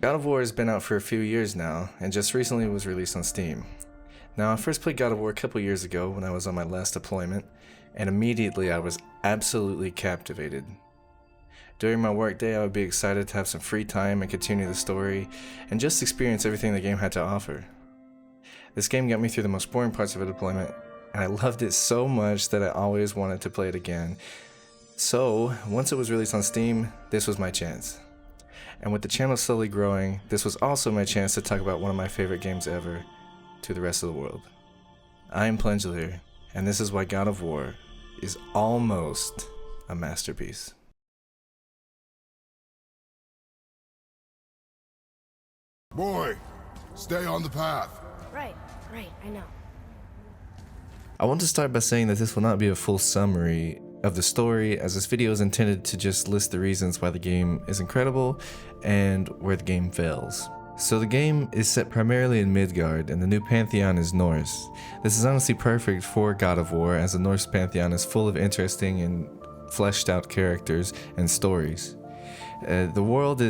God of War has been out for a few years now, and just recently was released on Steam. Now, I first played God of War a couple years ago when I was on my last deployment, and immediately I was absolutely captivated. During my workday, I would be excited to have some free time and continue the story, and just experience everything the game had to offer. This game got me through the most boring parts of a deployment, and I loved it so much that I always wanted to play it again. So, once it was released on Steam, this was my chance. And with the channel slowly growing, this was also my chance to talk about one of my favorite games ever to the rest of the world. I am Plungelier, and this is why God of War is almost a masterpiece. Boy, stay on the path. Right, I know. I want to start by saying that this will not be a full summary of the story, as this video is intended to just list the reasons why the game is incredible and where the game fails. So the game is set primarily in Midgard, and the new pantheon is Norse. This is honestly perfect for God of War, as the Norse pantheon is full of interesting and fleshed out characters and stories. The world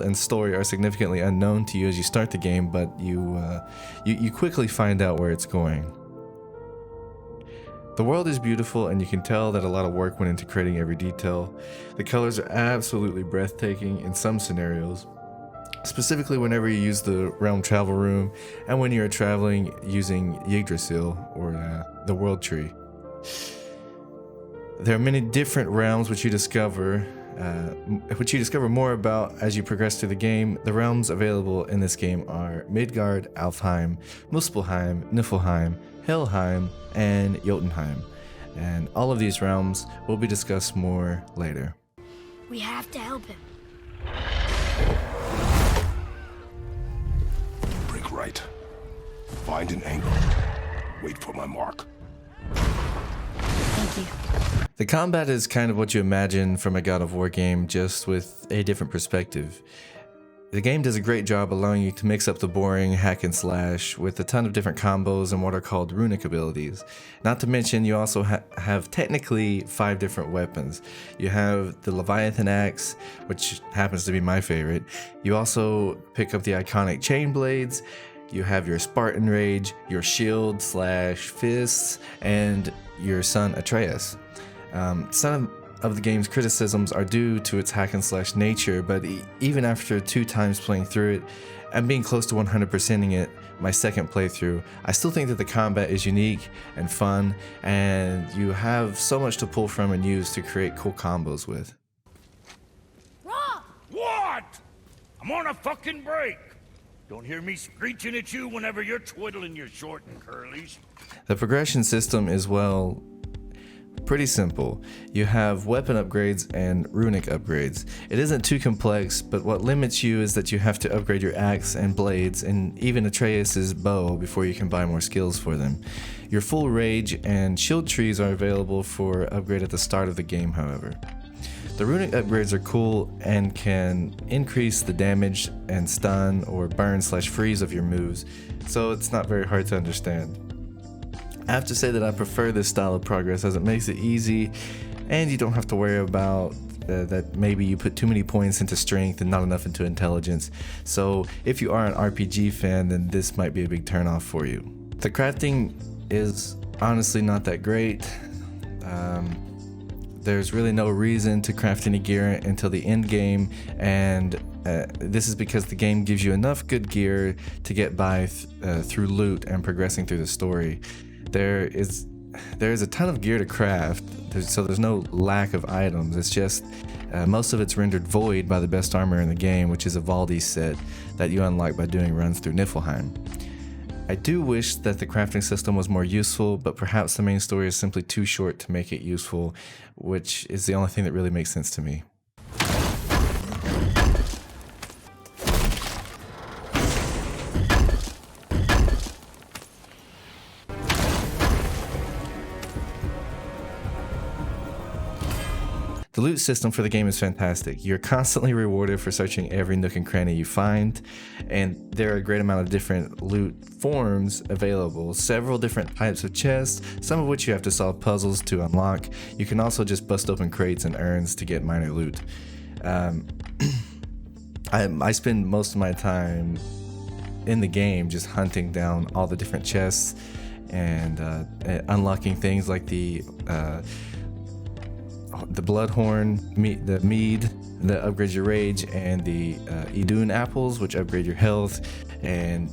and story are significantly unknown to you as you start the game, but you quickly find out where it's going. The world is beautiful, and you can tell that a lot of work went into creating every detail. The colors are absolutely breathtaking in some scenarios, specifically whenever you use the realm travel room and when you're traveling using Yggdrasil, or the world tree. There are many different realms which you discover more about as you progress through the game. The realms available in this game are Midgard, Alfheim, Muspelheim, Niflheim, Helheim, and Jotunheim, and all of these realms will be discussed more later. We have to help him. Break right. Find an angle. Wait for my mark. Thank you. The combat is kind of what you imagine from a God of War game, just with a different perspective. The game does a great job allowing you to mix up the boring hack and slash with a ton of different combos and what are called runic abilities. Not to mention, you also have technically 5 different weapons. You have the Leviathan Axe, which happens to be my favorite. You also pick up the iconic chain blades. You have your Spartan Rage, your shield / fists, and your son Atreus. Some of the game's criticisms are due to its hack and slash nature, but even after 2 times playing through it and being close to 100%ing it my second playthrough, I still think that the combat is unique and fun, and you have so much to pull from and use to create cool combos with. Rob! What? I'm on a fucking break. Don't hear me screeching at you whenever you're twiddling your short and curlies. The progression system is, well, pretty simple. You have weapon upgrades and runic upgrades. It isn't too complex, but what limits you is that you have to upgrade your axe and blades and even Atreus's bow before you can buy more skills for them. Your full rage and shield trees are available for upgrade at the start of the game, however. The runic upgrades are cool and can increase the damage and stun or burn / freeze of your moves, so it's not very hard to understand. I have to say that I prefer this style of progress, as it makes it easy and you don't have to worry about that maybe you put too many points into strength and not enough into intelligence. So if you are an RPG fan, then this might be a big turnoff for you. The crafting is honestly not that great. There's really no reason to craft any gear until the end game, and this is because the game gives you enough good gear to get by through loot and progressing through the story. There is a ton of gear to craft, so there's no lack of items. It's just most of it's rendered void by the best armor in the game, which is a Valdi set that you unlock by doing runs through Niflheim. I do wish that the crafting system was more useful, but perhaps the main story is simply too short to make it useful, which is the only thing that really makes sense to me. The loot system for the game is fantastic. You're constantly rewarded for searching every nook and cranny you find, and there are a great amount of different loot forms available. Several different types of chests, some of which you have to solve puzzles to unlock. You can also just bust open crates and urns to get minor loot. I spend most of my time in the game just hunting down all the different chests and unlocking things like the Bloodhorn, the Mead that upgrades your rage, and the Idun apples, which upgrade your health, and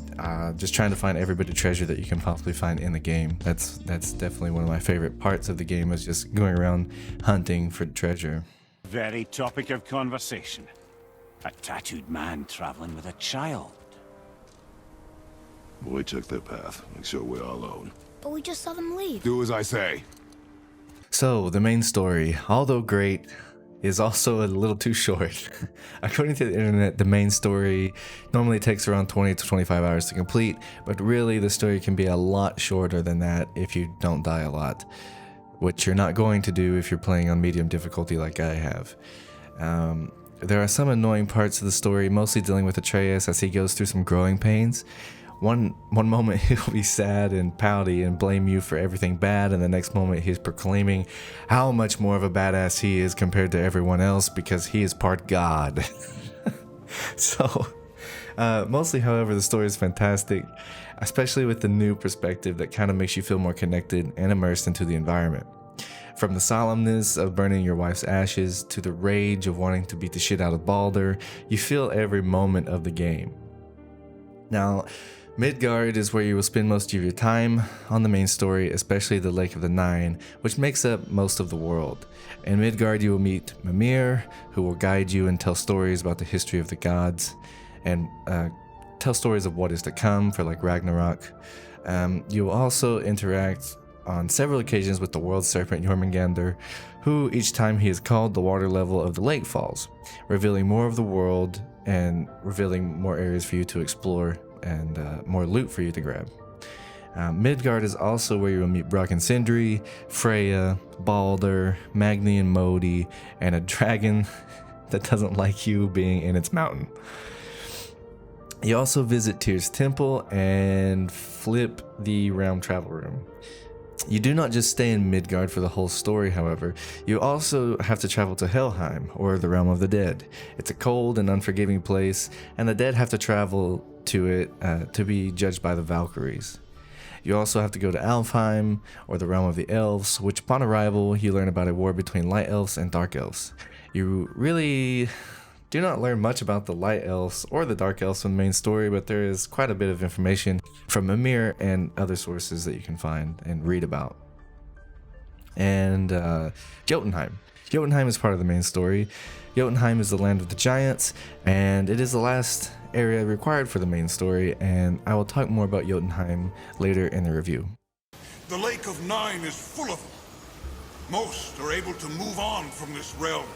just trying to find every bit of treasure that you can possibly find in the game. That's definitely one of my favorite parts of the game, is just going around hunting for treasure. Very topic of conversation. A tattooed man traveling with a child. We took their path. Make sure we're all alone. But we just saw them leave. Do as I say. So, the main story, although great, is also a little too short. According to the internet, the main story normally takes around 20 to 25 hours to complete, but really the story can be a lot shorter than that if you don't die a lot, which you're not going to do if you're playing on medium difficulty like I have. There are some annoying parts of the story, mostly dealing with Atreus as he goes through some growing pains. One moment he'll be sad and pouty and blame you for everything bad, and the next moment he's proclaiming how much more of a badass he is compared to everyone else because he is part god. So, mostly, however, the story is fantastic, especially with the new perspective that kind of makes you feel more connected and immersed into the environment. From the solemnness of burning your wife's ashes to the rage of wanting to beat the shit out of Baldur, you feel every moment of the game. Now, Midgard is where you will spend most of your time on the main story, especially the Lake of the Nine, which makes up most of the world. In Midgard, you will meet Mimir, who will guide you and tell stories about the history of the gods, and tell stories of what is to come for like Ragnarok. You will also interact on several occasions with the world serpent Jormungandr, who each time he is called, the water level of the lake falls, revealing more of the world and revealing more areas for you to explore and more loot for you to grab. Midgard is also where you will meet Brock and Sindri, Freya, Baldur, Magni and Modi, and a dragon that doesn't like you being in its mountain. You also visit Tyr's temple and flip the realm travel room. You do not just stay in Midgard for the whole story, however. You also have to travel to Helheim, or the realm of the dead. It's a cold and unforgiving place, and the dead have to travel to it to be judged by the Valkyries. You also have to go to Alfheim, or the realm of the elves, which upon arrival, you learn about a war between light elves and dark elves. You really do not learn much about the light elves or the dark elves from the main story, but there is quite a bit of information from Mimir and other sources that you can find and read about. And Jotunheim. Jotunheim is part of the main story. Jotunheim is the land of the giants, and it is the last area required for the main story, and I will talk more about Jotunheim later in the review. The Lake of Nine is full of them. Most are able to move on from this realm,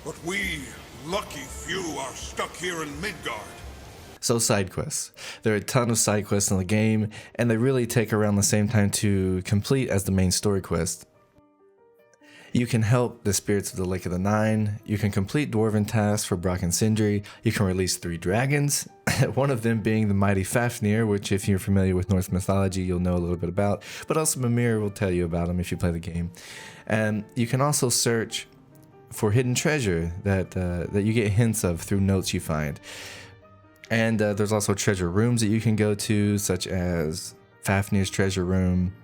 but we, lucky few, are stuck here in Midgard. So side quests. There are a ton of side quests in the game, and they really take around the same time to complete as the main story quest. You can help the spirits of the Lake of the Nine, you can complete dwarven tasks for Brock and Sindri, you can release 3 dragons, one of them being the mighty Fafnir, which if you're familiar with Norse mythology, you'll know a little bit about, but also Mimir will tell you about him if you play the game. And you can also search for hidden treasure that you get hints of through notes you find. And there's also treasure rooms that you can go to, such as Fafnir's treasure room,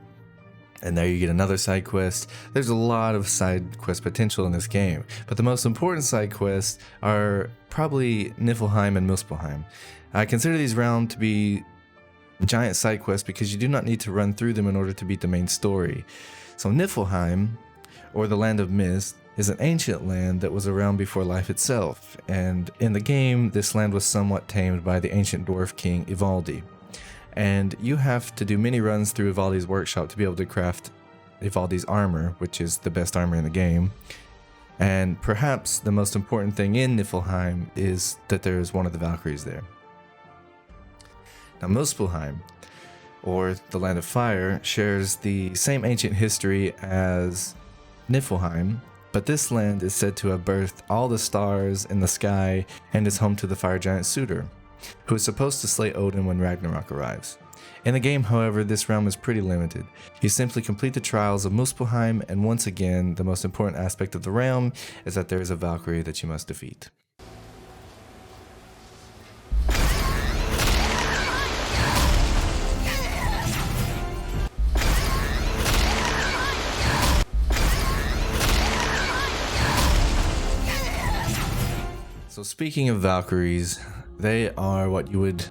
and there you get another side quest. There's a lot of side quest potential in this game, but the most important side quests are probably Niflheim and Muspelheim. I consider these realms to be giant side quests because you do not need to run through them in order to beat the main story. So Niflheim, or the Land of Mist, is an ancient land that was around before life itself, and in the game, this land was somewhat tamed by the ancient dwarf king Ivaldi. And you have to do many runs through Ivaldi's workshop to be able to craft Ivaldi's armor, which is the best armor in the game. And perhaps the most important thing in Niflheim is that there is one of the Valkyries there. Now Muspelheim, or the Land of Fire, shares the same ancient history as Niflheim, but this land is said to have birthed all the stars in the sky and is home to the fire giant Surtur, who is supposed to slay Odin when Ragnarok arrives. In the game, however, this realm is pretty limited. You simply complete the trials of Muspelheim, and once again, the most important aspect of the realm is that there is a Valkyrie that you must defeat. So speaking of Valkyries, they are what you would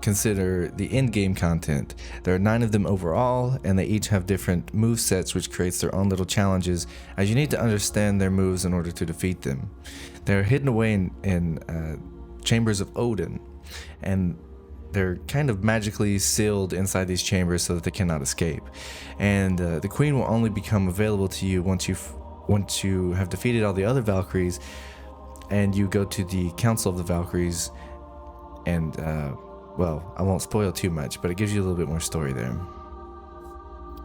consider the in-game content. There are 9 of them overall, and they each have different move sets, which creates their own little challenges, as you need to understand their moves in order to defeat them. They're hidden away in chambers of Odin, and they're kind of magically sealed inside these chambers so that they cannot escape. And the queen will only become available to you once you have defeated all the other Valkyries, and you go to the Council of the Valkyries. And well, I won't spoil too much, but it gives you a little bit more story there.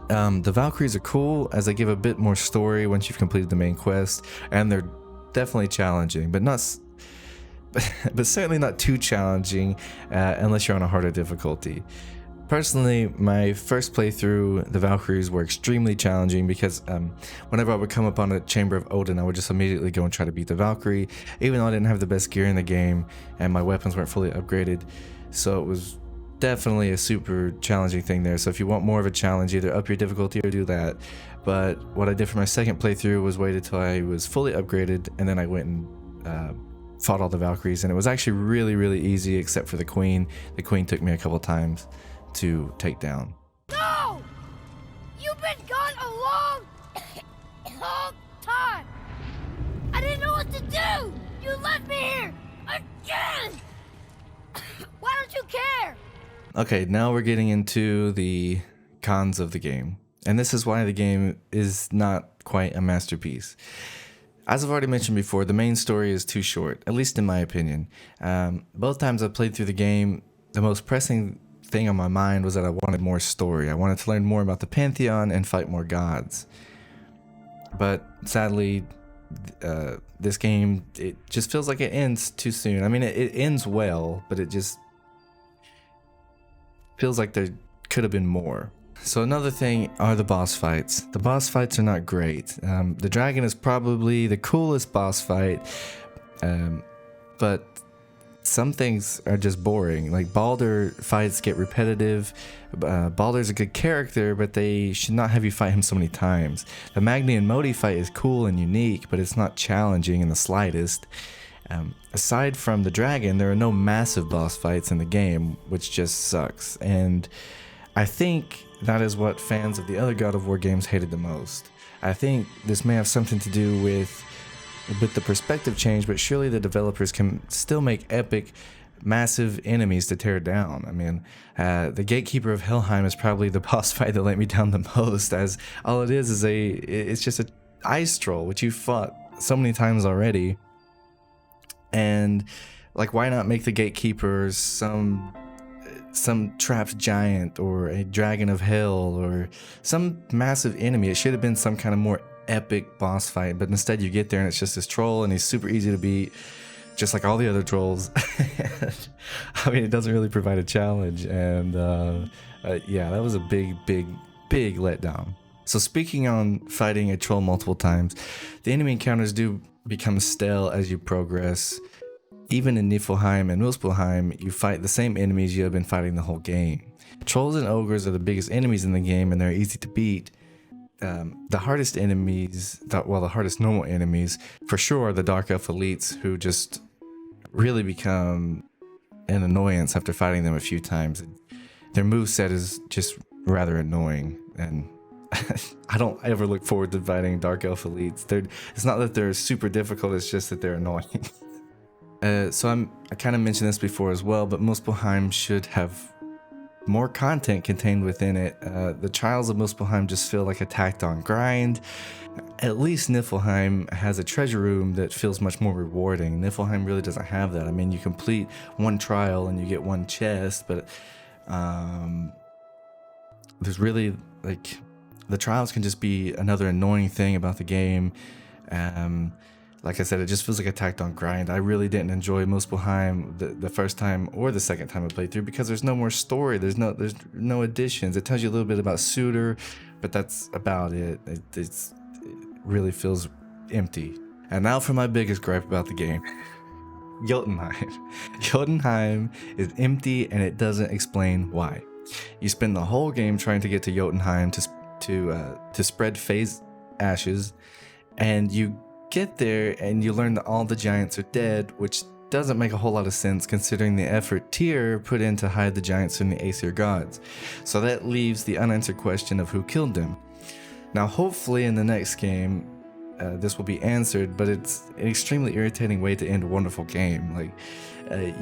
The Valkyries are cool as they give a bit more story once you've completed the main quest, and they're definitely challenging, but certainly not too challenging unless you're on a harder difficulty. Personally, my first playthrough, the Valkyries were extremely challenging because whenever I would come upon a Chamber of Odin, I would just immediately go and try to beat the Valkyrie, even though I didn't have the best gear in the game and my weapons weren't fully upgraded. So it was definitely a super challenging thing there. So if you want more of a challenge, either up your difficulty or do that. But what I did for my second playthrough was waited till I was fully upgraded, and then I went and fought all the Valkyries, and it was actually really easy except for the Queen. The Queen took me a couple times to take down. No! You've been gone a long time! I didn't know what to do! You left me here! Again! Why don't you care? Okay, now we're getting into the cons of the game. And this is why the game is not quite a masterpiece. As I've already mentioned before, the main story is too short, at least in my opinion. Both times I played through the game, the most pressing thing on my mind was that I wanted more story. I wanted to learn more about the Pantheon and fight more gods. But sadly, this game, it just feels like it ends too soon. I mean, it ends well, but it just feels like there could have been more. So another thing are the boss fights. The boss fights are not great. The dragon is probably the coolest boss fight, but some things are just boring. Like Baldur fights get repetitive. Baldur's a good character, but they should not have you fight him so many times. The Magni and Modi fight is cool and unique, but it's not challenging in the slightest. Aside from the dragon, there are no massive boss fights in the game, which just sucks. And I think that is what fans of the other God of War games hated the most. I think this may have something to do with the perspective change, but surely the developers can still make epic, massive enemies to tear down. I mean, the Gatekeeper of Helheim is probably the boss fight that let me down the most, as all it is it's just an ice troll, which you fought so many times already. And like, why not make the Gatekeeper some trapped giant or a dragon of hell or some massive enemy? It should have been some kind of more epic boss fight, but instead you get there and it's just this troll, and he's super easy to beat, just like all the other trolls. I mean, it doesn't really provide a challenge, and yeah, that was a big letdown. So speaking on fighting a troll multiple times, the enemy encounters do become stale as you progress. Even in Niflheim and Muspelheim, you fight the same enemies you have been fighting the whole game. Trolls and ogres are the biggest enemies in the game, and they're easy to beat. The hardest enemies, the hardest normal enemies, for sure, are the Dark Elf elites, who just really become an annoyance after fighting them a few times. Their moveset is just rather annoying, and I don't ever look forward to fighting Dark Elf elites. It's not that they're super difficult, it's just that they're annoying. So I kind of mentioned this before as well, but Muspelheim should have more content contained within it. The Trials of Muspelheim just feel like a tacked on grind. At least Niflheim has a treasure room that feels much more rewarding. Niflheim really doesn't have that. I mean, you complete one trial and you get one chest, but there's really, like, the trials can just be another annoying thing about the game. Like I said, it just feels like a tacked on grind. I really didn't enjoy Muspelheim the first time or the second time I played through because there's no more story. There's no additions. It tells you a little bit about Suitor, but that's about it. It really feels empty. And now for my biggest gripe about the game. Jotunheim. Jotunheim is empty and it doesn't explain why. You spend the whole game trying to get to Jotunheim to spread phase ashes, and you get there and you learn that all the giants are dead, which doesn't make a whole lot of sense considering the effort Tyr put in to hide the giants from the Aesir gods. So that leaves the unanswered question of who killed them. Now hopefully in the next game this will be answered, but it's an extremely irritating way to end a wonderful game. Like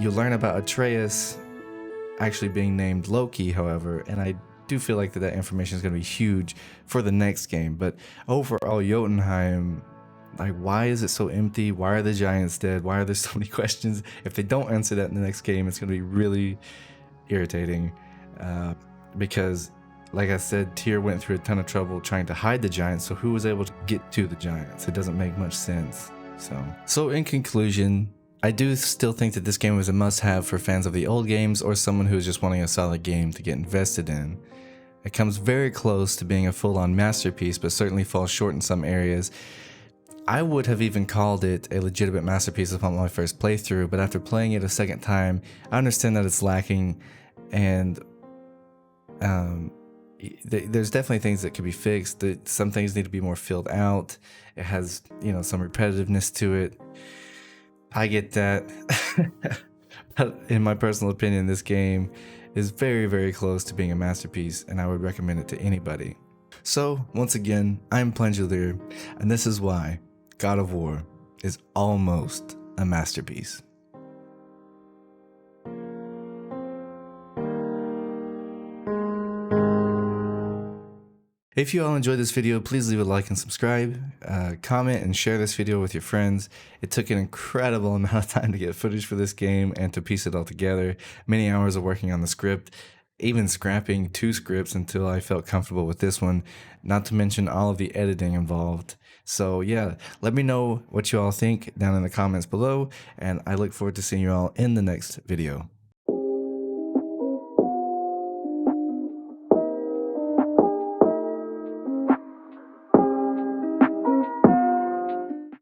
you learn about Atreus actually being named Loki, however, and I do feel like that information is going to be huge for the next game. But overall, Jotunheim, like, why is it so empty? Why are the giants dead? Why are there so many questions? If they don't answer that in the next game, it's going to be really irritating because, like I said, Tyr went through a ton of trouble trying to hide the giants, so who was able to get to the giants? It doesn't make much sense. So in conclusion, I do still think that this game was a must-have for fans of the old games or someone who is just wanting a solid game to get invested in. It comes very close to being a full-on masterpiece, but certainly falls short in some areas. I would have even called it a legitimate masterpiece upon my first playthrough, but after playing it a second time, I understand that it's lacking, and there's definitely things that could be fixed. Some things need to be more filled out. It has, some repetitiveness to it. I get that. But in my personal opinion, this game is very, very close to being a masterpiece, and I would recommend it to anybody. So, once again, I'm Plangulier, and this is why God of War is almost a masterpiece. If you all enjoyed this video, please leave a like and subscribe, comment and share this video with your friends. It took an incredible amount of time to get footage for this game and to piece it all together. Many hours of working on the script, even scrapping 2 scripts until I felt comfortable with this one, not to mention all of the editing involved. So yeah, let me know what you all think down in the comments below, and I look forward to seeing you all in the next video.